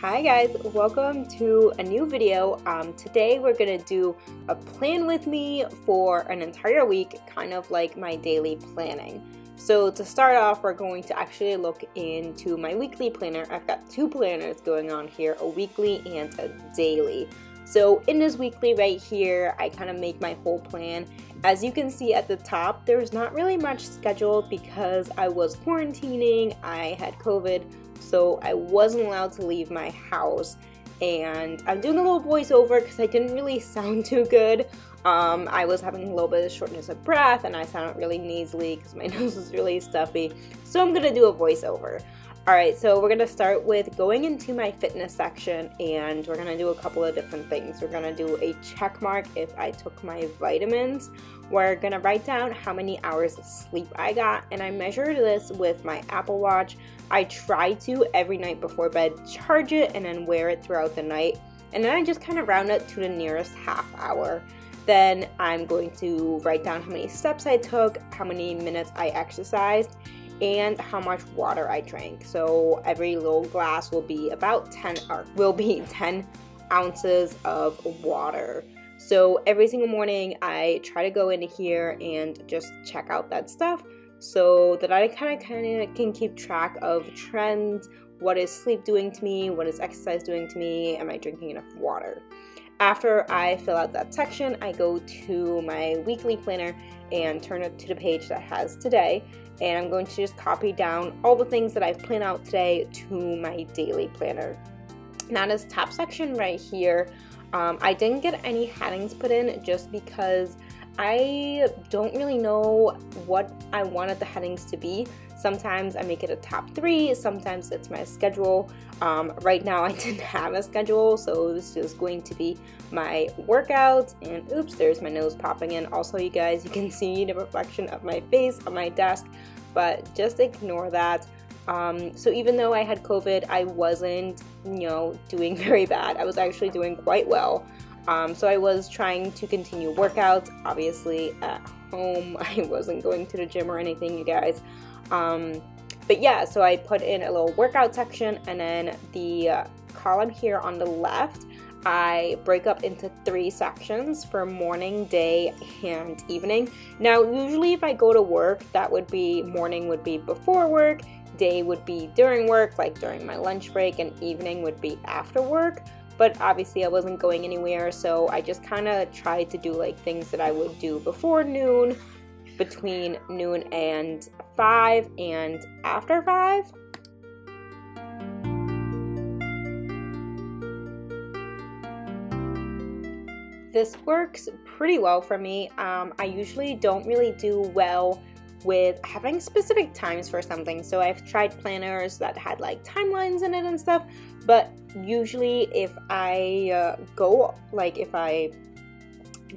Hi guys, welcome to a new video. Today we're gonna do a plan with me for an entire week, kind of like my daily planning. So to start off, we're going to actually look into my weekly planner. I've got two planners going on here, a weekly and a daily. So in this weekly right here, I kind of make my whole plan. As you can see at the top, there's not really much scheduled because I was quarantining, I had COVID, so I wasn't allowed to leave my house. And I'm doing a little voiceover because I didn't really sound too good. I was having a little bit of shortness of breath and I sounded really nasally because my nose was really stuffy. So I'm gonna do a voiceover. Alright, so we're gonna start with going into my fitness section and we're gonna do a couple of different things. We're gonna do a check mark if I took my vitamins. We're gonna write down how many hours of sleep I got, and I measured this with my Apple Watch. I try to every night before bed charge it and then wear it throughout the night, and then I just kind of round it to the nearest half hour. Then I'm going to write down how many steps I took, how many minutes I exercised, and how much water I drank. So every little glass will be about 10 ounces of water. So every single morning I try to go into here and just check out that stuff so that I kind of can keep track of trends. What is sleep doing to me? What is exercise doing to me? Am I drinking enough water? After I fill out that section, I go to my weekly planner and turn it to the page that has today. And I'm going to just copy down all the things that I've planned out today to my daily planner. Now this top section right here, I didn't get any headings put in just because I don't really know what I wanted the headings to be. Sometimes I make it a top 3, sometimes it's my schedule. Right now I didn't have a schedule, so this is going to be my workout. And oops, there's my nose popping in. Also, you guys, you can see the reflection of my face on my desk, but just ignore that. So even though I had COVID, I wasn't, doing very bad. I was actually doing quite well. So I was trying to continue workouts, obviously at home. I wasn't going to the gym or anything, you guys. But yeah, so I put in a little workout section, and then the column here on the left, I break up into 3 sections for morning, day, and evening. Now, usually if I go to work, that would be morning would be before work, day would be during work, like during my lunch break, and evening would be after work. But obviously I wasn't going anywhere, so I just kind of tried to do like things that I would do before noon, between noon and 5, and after 5. This works pretty well for me. I usually don't really do well with having specific times for something. So I've tried planners that had like timelines in it and stuff, but usually if I if I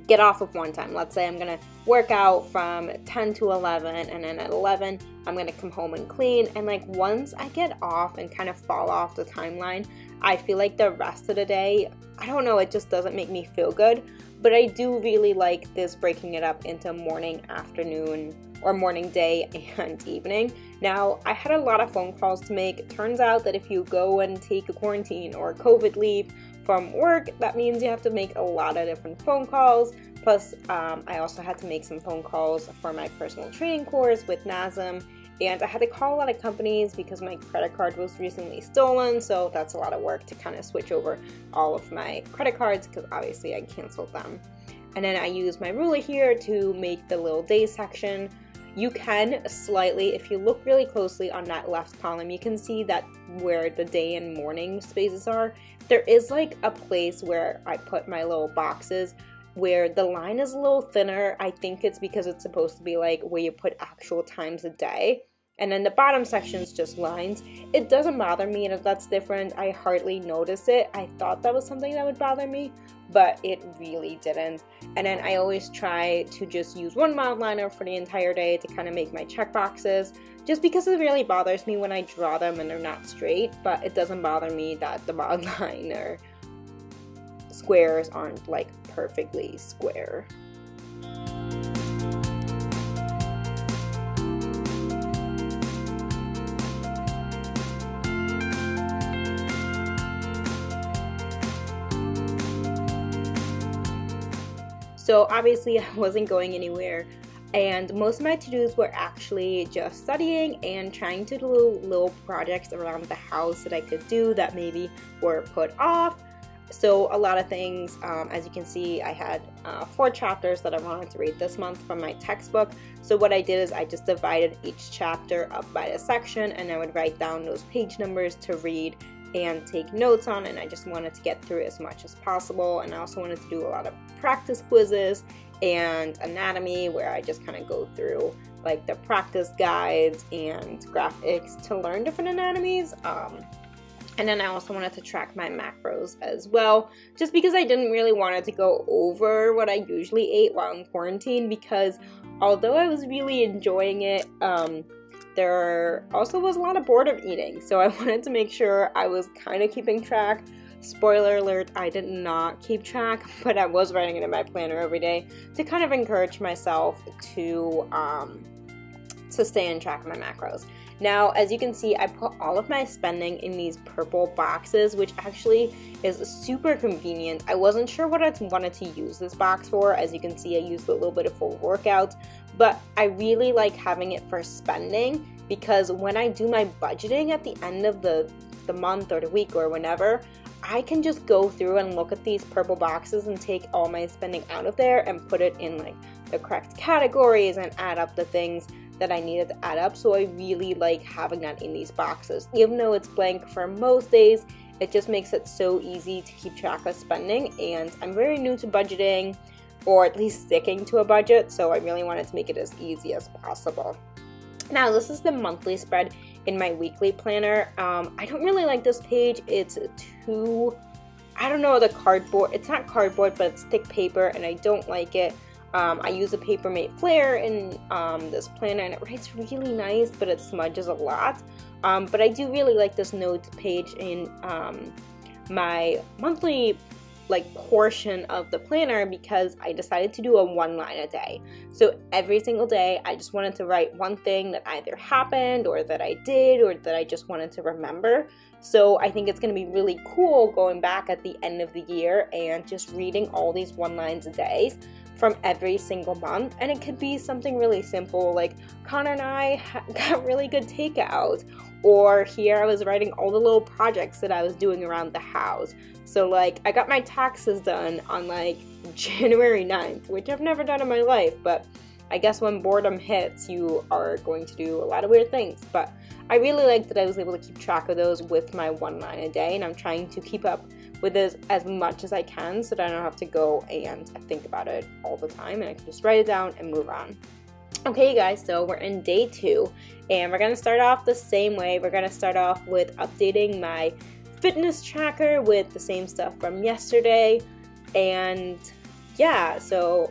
get off of one time, let's say I'm gonna work out from 10 to 11, and then at 11 I'm gonna come home and clean, and like once I get off and kind of fall off the timeline, I feel like the rest of the day, I don't know, it just doesn't make me feel good. But I do really like this breaking it up into morning, afternoon, or morning, day, and evening. Now, I had a lot of phone calls to make. It turns out that if you go and take a quarantine or COVID leave from work, that means you have to make a lot of different phone calls. Plus, I also had to make some phone calls for my personal training course with NASM. And I had to call a lot of companies because my credit card was recently stolen, so that's a lot of work to kind of switch over all of my credit cards because obviously I canceled them. And then I use my ruler here to make the little day section. You can slightly, if you look really closely on that left column, you can see that where the day and morning spaces are, there is like a place where I put my little boxes where the line is a little thinner. I think it's because it's supposed to be like where you put actual times a day. And then the bottom section is just lines. It doesn't bother me that that's different. I hardly notice it. I thought that was something that would bother me, but it really didn't. And then I always try to just use one mild liner for the entire day to kind of make my check boxes, just because it really bothers me when I draw them and they're not straight, but it doesn't bother me that the mild liner squares aren't like perfectly square. So obviously I wasn't going anywhere, and most of my to-dos were actually just studying and trying to do little projects around the house that I could do that maybe were put off. So a lot of things, as you can see, I had 4 chapters that I wanted to read this month from my textbook. So what I did is I just divided each chapter up by a section, and I would write down those page numbers to read and take notes on, and I just wanted to get through as much as possible. And I also wanted to do a lot of practice quizzes and anatomy, where I just kind of go through like the practice guides and graphics to learn different anatomies. And then I also wanted to track my macros as well, just because I didn't really want it to go over what I usually ate while in quarantine, because although I was really enjoying it, there also was a lot of boredom eating. So I wanted to make sure I was kind of keeping track. Spoiler alert, I did not keep track, but I was writing it in my planner every day to kind of encourage myself to stay on track of my macros. Now, as you can see, I put all of my spending in these purple boxes, which actually is super convenient. I wasn't sure what I wanted to use this box for. As you can see, I used a little bit for workouts, but I really like having it for spending, because when I do my budgeting at the end of the month or the week or whenever, I can just go through and look at these purple boxes and take all my spending out of there and put it in like the correct categories and add up the things that I needed to add up. So I really like having that in these boxes. Even though it's blank for most days, it just makes it so easy to keep track of spending. And I'm very new to budgeting, or at least sticking to a budget, so I really wanted to make it as easy as possible. Now, this is the monthly spread in my weekly planner. I don't really like this page. It's too, I don't know, the cardboard. It's not cardboard, but it's thick paper, and I don't like it. I use a Papermate Flair in this planner, and it writes really nice, but it smudges a lot. But I do really like this notes page in my monthly portion of the planner, because I decided to do a 1 line a day. So every single day I just wanted to write one thing that either happened or that I did or that I just wanted to remember. So I think it's going to be really cool going back at the end of the year and just reading all these 1 lines a day from every single month. And it could be something really simple, like Connor and I got really good takeout, or here I was writing all the little projects that I was doing around the house. So like I got my taxes done on like January 9th, which I've never done in my life, but I guess when boredom hits, you are going to do a lot of weird things. But I really like that I was able to keep track of those with my 1 line a day, and I'm trying to keep up with this as much as I can so that I don't have to go and think about it all the time, and I can just write it down and move on. Okay, guys, so we're in day 2, and we're going to start off the same way. We're going to start off with updating my fitness tracker with the same stuff from yesterday. And yeah, so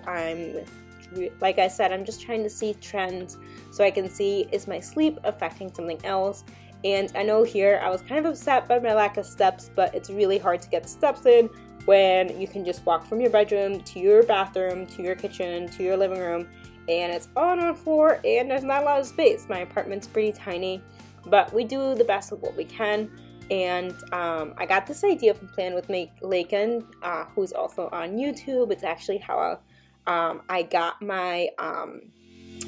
like I said, I'm just trying to see trends so I can see, is my sleep affecting something else? And I know here I was kind of upset by my lack of steps, but it's really hard to get steps in when you can just walk from your bedroom to your bathroom, to your kitchen, to your living room, and it's all on one floor and there's not a lot of space. My apartment's pretty tiny, but we do the best of what we can. And I got this idea from Plan with Lakin, who's also on YouTube. It's actually how I got my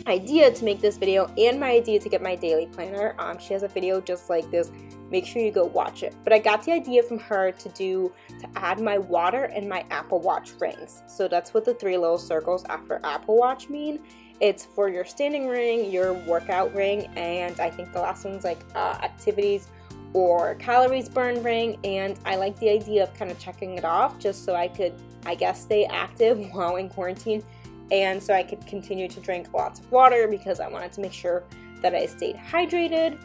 idea to make this video and my idea to get my daily planner. She has a video just like this. Make sure you go watch it. But I got the idea from her to add my water and my Apple Watch rings. So that's what the 3 little circles after Apple Watch mean. It's for your standing ring, your workout ring, and I think the last one's like activities or calories burned ring. And I like the idea of kind of checking it off just so I could, I guess, stay active while in quarantine, and so I could continue to drink lots of water because I wanted to make sure that I stayed hydrated.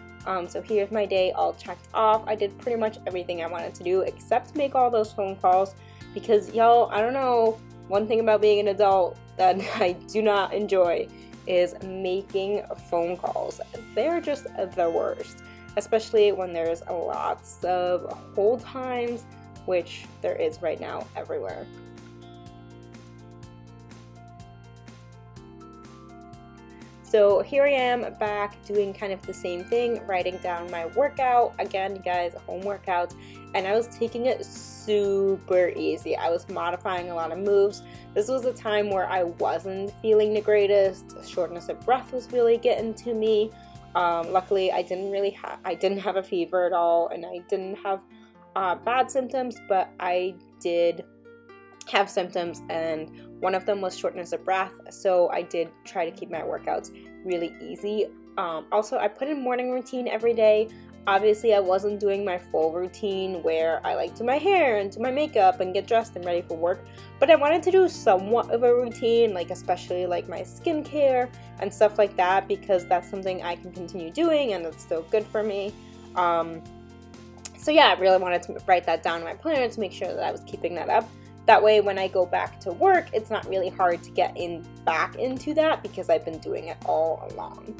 So here's my day all checked off. I did pretty much everything I wanted to do except make all those phone calls, because y'all, I don't know, one thing about being an adult that I do not enjoy is making phone calls. They're just the worst, especially when there's lots of hold times, which there is right now everywhere. So here I am back doing kind of the same thing, writing down my workout. Again, you guys, home workouts. and I was taking it super easy. I was modifying a lot of moves. This was a time where I wasn't feeling the greatest. Shortness of breath was really getting to me. Luckily, I didn't have a fever at all, and I didn't have bad symptoms, but I did have symptoms, and one of them was shortness of breath, so I did try to keep my workouts really easy. Also, I put in morning routine every day. Obviously, I wasn't doing my full routine where I like do my hair and do my makeup and get dressed and ready for work, but I wanted to do somewhat of a routine, like especially like my skincare and stuff like that, because that's something I can continue doing and it's still good for me. So yeah, I really wanted to write that down in my planner to make sure that I was keeping that up. That way, when I go back to work, it's not really hard to get back into that because I've been doing it all along.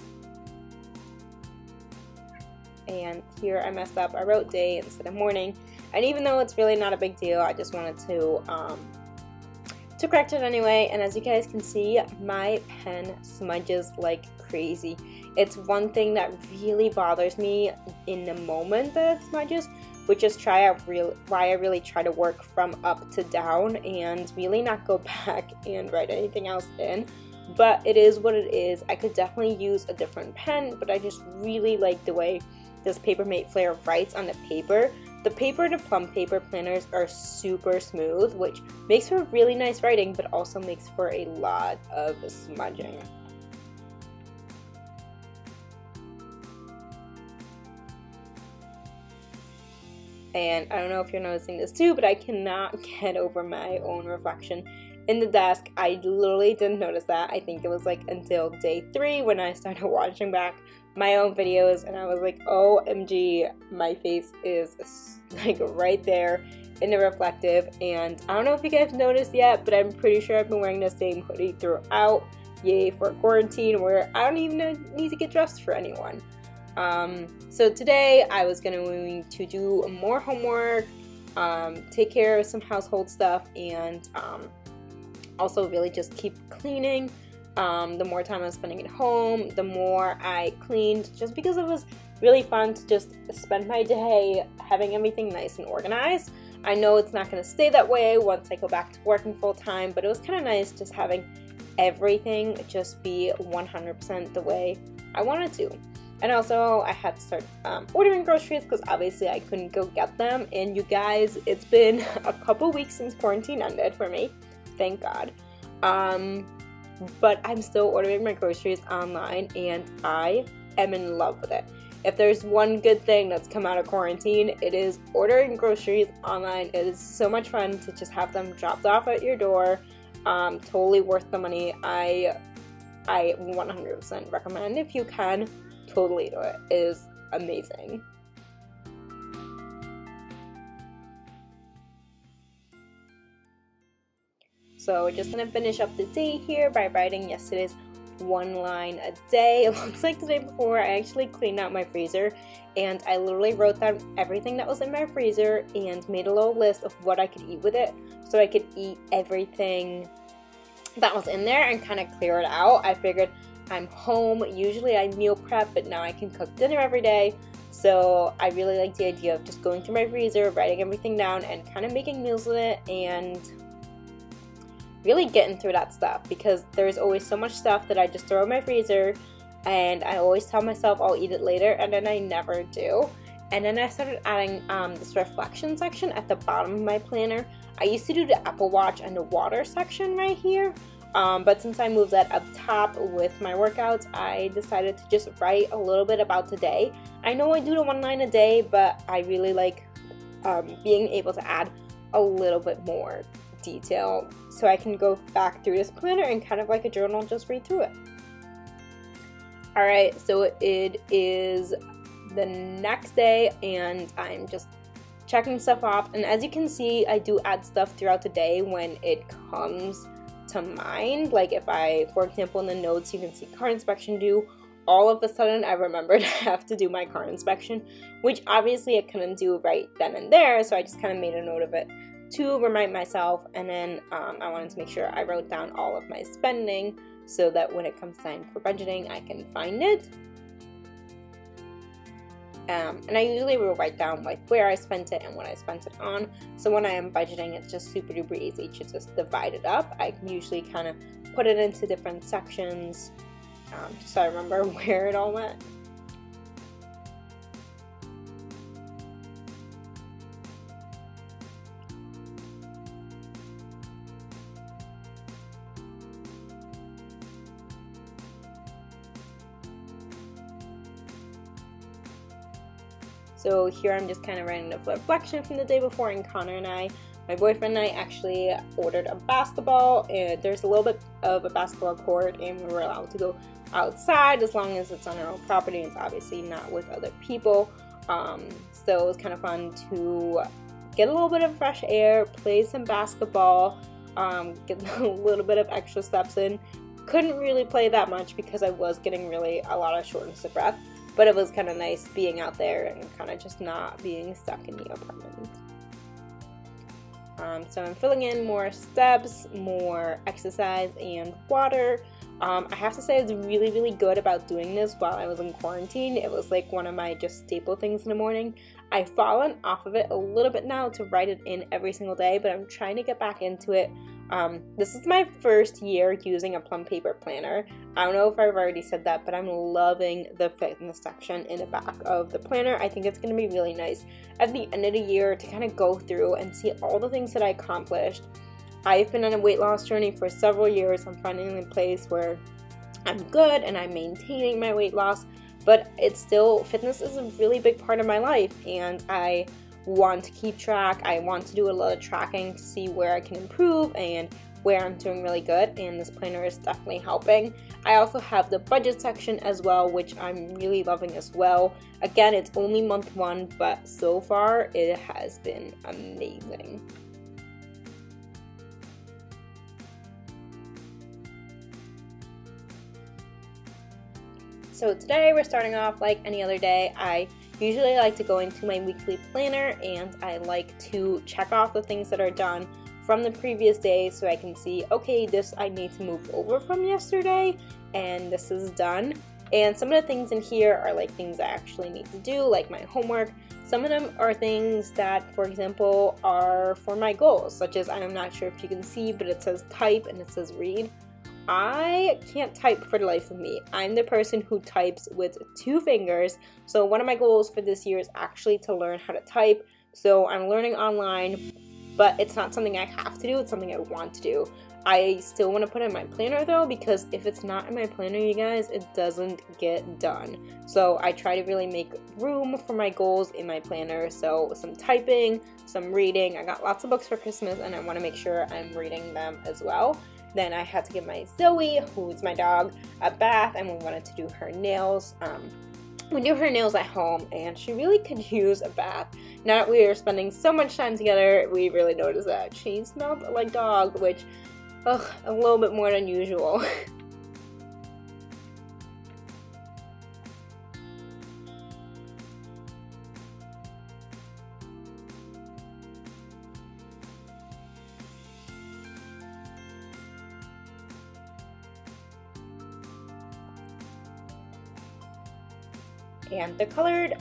And here I messed up. I wrote day instead of morning, and even though it's really not a big deal, I just wanted to correct it anyway. And as you guys can see, my pen smudges like crazy. It's one thing that really bothers me in the moment that it smudges, which is why I really try to work from up to down and really not go back and write anything else in. But it is what it is. I could definitely use a different pen, but I just really like the way this Papermate Flair writes on the paper. The paper to plum paper planners are super smooth, which makes for really nice writing, but also makes for a lot of smudging. And I don't know if you're noticing this too, but I cannot get over my own reflection in the desk. I literally didn't notice that. I think it was like until day 3 when I started watching back my own videos, and I was like, OMG, my face is like right there in the reflective. And I don't know if you guys noticed yet, but I'm pretty sure I've been wearing the same hoodie throughout. Yay for quarantine, where I don't even need to get dressed for anyone. So today I was going to do more homework, take care of some household stuff, and also really just keep cleaning. The more time I was spending at home, the more I cleaned, just because it was really fun to just spend my day having everything nice and organized. I know it's not going to stay that way once I go back to working full time, but it was kind of nice just having everything just be 100% the way I wanted to. And also, I had to start ordering groceries because obviously I couldn't go get them. And you guys, it's been a couple weeks since quarantine ended for me. Thank God. But I'm still ordering my groceries online, and I am in love with it. If there's one good thing that's come out of quarantine, it is ordering groceries online. It is so much fun to just have them dropped off at your door. Totally worth the money. I 100% recommend if you can. Totally do it. It is amazing. So we're just gonna finish up the day here by writing yesterday's one line a day. It looks like the day before I actually cleaned out my freezer, and I literally wrote down everything that was in my freezer and made a little list of what I could eat with it, so I could eat everything that was in there and kind of clear it out. I figured I'm home, usually I meal prep, but now I can cook dinner every day. So I really like the idea of just going through my freezer, writing everything down, and kind of making meals with it, and really getting through that stuff, because there's always so much stuff that I just throw in my freezer, and I always tell myself I'll eat it later, and then I never do. And then I started adding this reflection section at the bottom of my planner. I used to do the Apple Watch and the water section right here. But since I moved that up top with my workouts, I decided to just write a little bit about today. I know I do the one line a day, but I really like being able to add a little bit more detail so I can go back through this planner and kind of like a journal, just read through it. Alright, so it is the next day and I'm just checking stuff off, and as you can see, I do add stuff throughout the day when it comes to mind. Like if I, for example, in the notes you can see car inspection due, all of a sudden I remembered I have to do my car inspection, which obviously I couldn't do right then and there, so I just kind of made a note of it to remind myself. And then I wanted to make sure I wrote down all of my spending so that when it comes time for budgeting I can find it. And I usually will write down like where I spent it and what I spent it on. So when I am budgeting, it's just super duper easy to just divide it up. I usually kind of put it into different sections, just so I remember where it all went. So here I'm just kind of writing the reflection from the day before, and Connor and I, my boyfriend and I, actually ordered a basketball, and there's a little bit of a basketball court, and we were allowed to go outside as long as it's on our own property. It's obviously not with other people. So it was kind of fun to get a little bit of fresh air, play some basketball, get a little bit of extra steps in. Couldn't really play that much because I was getting really a lot of shortness of breath. But it was kind of nice being out there and kind of just not being stuck in the apartment. So I'm filling in more steps, more exercise, and water. I have to say I was really, really good about doing this while I was in quarantine. It was like one of my just staple things in the morning. I've fallen off of it a little bit now to write it in every single day, but I'm trying to get back into it. This is my first year using a plum paper planner. I don't know if I've already said that, but I'm loving the fitness section in the back of the planner. I think it's going to be really nice at the end of the year to kind of go through and see all the things that I accomplished. I've been on a weight loss journey for several years. I'm finding a place where I'm good and I'm maintaining my weight loss, but it's still, fitness is a really big part of my life, and I want to keep track. I want to do a lot of tracking to see where I can improve and where I'm doing really good, and this planner is definitely helping. I also have the budget section as well, which I'm really loving as well. Again, it's only month 1, but so far it has been amazing. So today we're starting off like any other day. I usually like to go into my weekly planner, and I like to check off the things that are done from the previous day so I can see, okay, this I need to move over from yesterday, and this is done. And some of the things in here are like things I actually need to do, like my homework. Some of them are things that, for example, are for my goals, such as, I'm not sure if you can see, but it says type and it says read. I can't type for the life of me. I'm the person who types with 2 fingers. So one of my goals for this year is actually to learn how to type. So I'm learning online, but it's not something I have to do. It's something I want to do. I still want to put it in my planner though, because if it's not in my planner, you guys, it doesn't get done. So I try to really make room for my goals in my planner. So some typing, some reading. I got lots of books for Christmas, and I want to make sure I'm reading them as well. Then I had to give my Zoe, who's my dog, a bath, and we wanted to do her nails. We do her nails at home, and she really could use a bath. Now that we are spending so much time together, we really noticed that she smelled like dog, which, ugh, a little bit more than usual. And the colored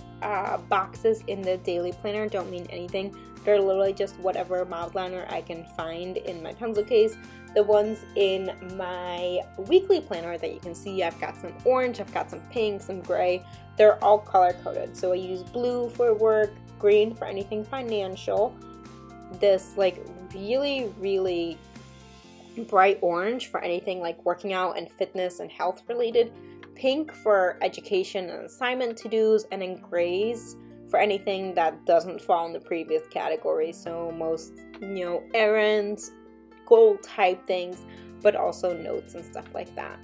boxes in the daily planner don't mean anything. They're literally just whatever mild liner I can find in my pencil case. The ones in my weekly planner that you can see, I've got some orange, I've got some pink, some gray. They're all color coded. So I use blue for work, green for anything financial, this like really, really bright orange for anything like working out and fitness and health related, pink for education and assignment to-dos, and then grays for anything that doesn't fall in the previous category. So most, errands, goal type things, but also notes and stuff like that.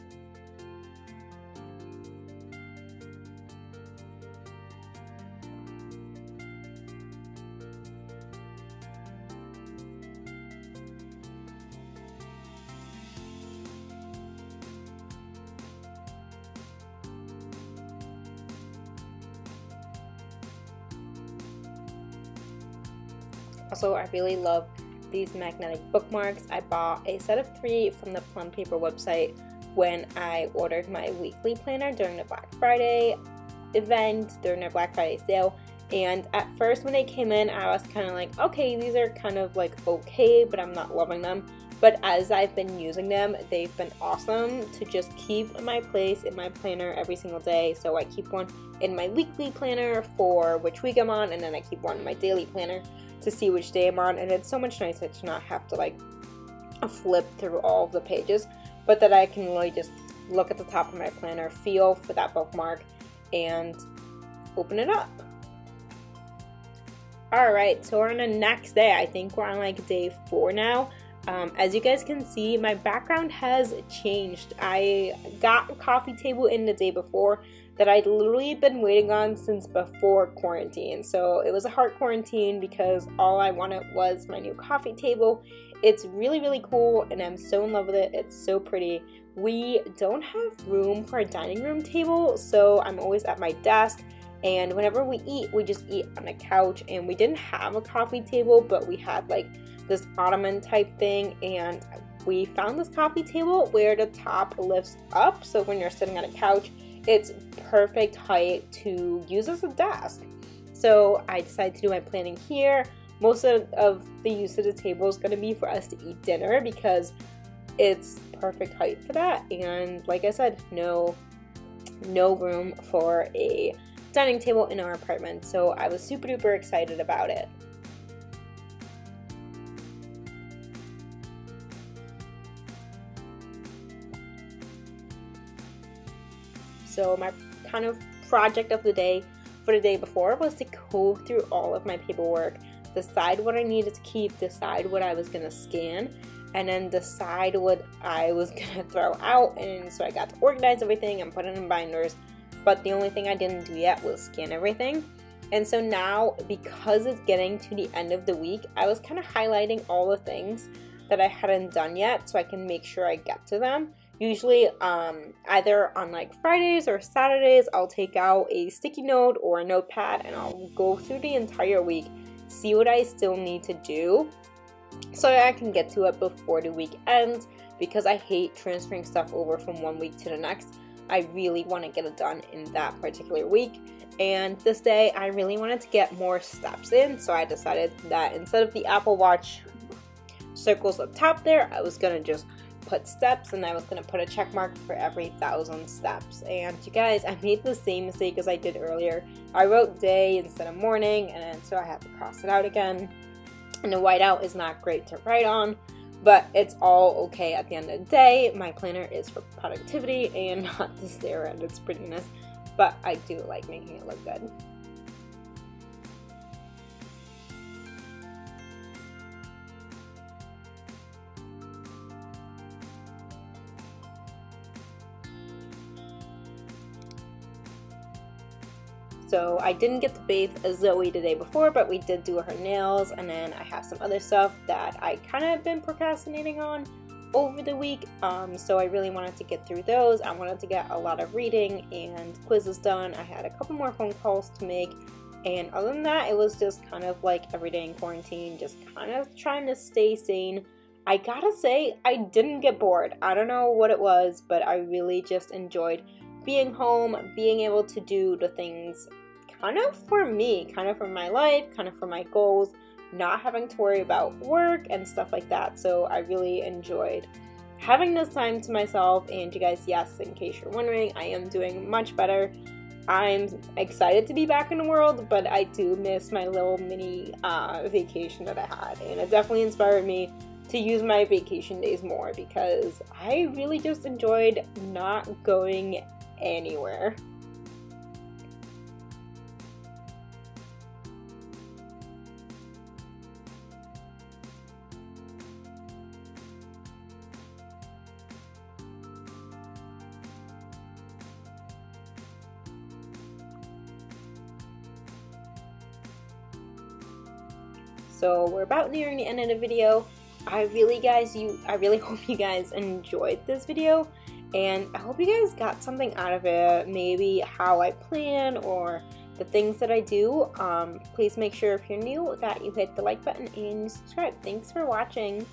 Also, I really love these magnetic bookmarks. I bought a set of 3 from the Plum Paper website when I ordered my weekly planner during the Black Friday event during their Black Friday sale. And at first when they came in, I was kind of like, okay, these are kind of like okay, but I'm not loving them. But as I've been using them, they've been awesome to just keep my place in my planner every single day. So I keep one in my weekly planner for which week I'm on, and then I keep one in my daily planner to see which day I'm on. And it's so much nicer to not have to like flip through all of the pages, but that I can really just look at the top of my planner, feel for that bookmark, and open it up. Alright, so we're on the next day. I think we're on like day 4 now. As you guys can see, my background has changed. I got a coffee table in the day before that I'd literally been waiting on since before quarantine. So it was a hard quarantine because all I wanted was my new coffee table. It's really, really cool and I'm so in love with it. It's so pretty. We don't have room for a dining room table, so I'm always at my desk. And whenever we eat, we just eat on a couch, and we didn't have a coffee table, but we had like this ottoman type thing, and we found this coffee table where the top lifts up, so when you're sitting on a couch, it's perfect height to use as a desk. So I decided to do my planning here. Most of the use of the table is going to be for us to eat dinner because it's perfect height for that, and like I said, no room for a dining table in our apartment, so I was super duper excited about it. So my kind of project of the day for the day before was to go through all of my paperwork, decide what I needed to keep, decide what I was going to scan, and then decide what I was going to throw out. And so I got to organize everything and put it in binders. But the only thing I didn't do yet was scan everything. And so now, because it's getting to the end of the week, I was kind of highlighting all the things that I hadn't done yet so I can make sure I get to them. Usually, either on like Fridays or Saturdays, I'll take out a sticky note or a notepad and I'll go through the entire week, see what I still need to do so that I can get to it before the week ends, because I hate transferring stuff over from one week to the next. I really want to get it done in that particular week. And this day, I really wanted to get more steps in, so I decided that instead of the Apple Watch circles up top there, I was going to just put steps, and I was going to put a check mark for every 1,000 steps. And you guys, I made the same mistake as I did earlier. I wrote day instead of morning, and so I had to cross it out again. And the whiteout is not great to write on, but it's all okay at the end of the day. My planner is for productivity and not to stare at its prettiness, but I do like making it look good. So I didn't get to bathe Zoe the day before, but we did do her nails, and then I have some other stuff that I kind of been procrastinating on over the week. So I really wanted to get through those. I wanted to get a lot of reading and quizzes done. I had a couple more phone calls to make, and other than that, it was just kind of like every day in quarantine, just kind of trying to stay sane. I gotta say, I didn't get bored. I don't know what it was, but I really just enjoyed being home, being able to do the things kind of for me, kind of for my life, kind of for my goals, not having to worry about work and stuff like that. So I really enjoyed having this time to myself. And you guys, yes, in case you're wondering, I am doing much better. I'm excited to be back in the world, but I do miss my little mini vacation that I had, and it definitely inspired me to use my vacation days more, because I really just enjoyed not going anywhere. So we're about nearing the end of the video. I really hope you guys enjoyed this video, and I hope you guys got something out of it, maybe how I plan or the things that I do. Please make sure if you're new that you hit the like button and subscribe. Thanks for watching.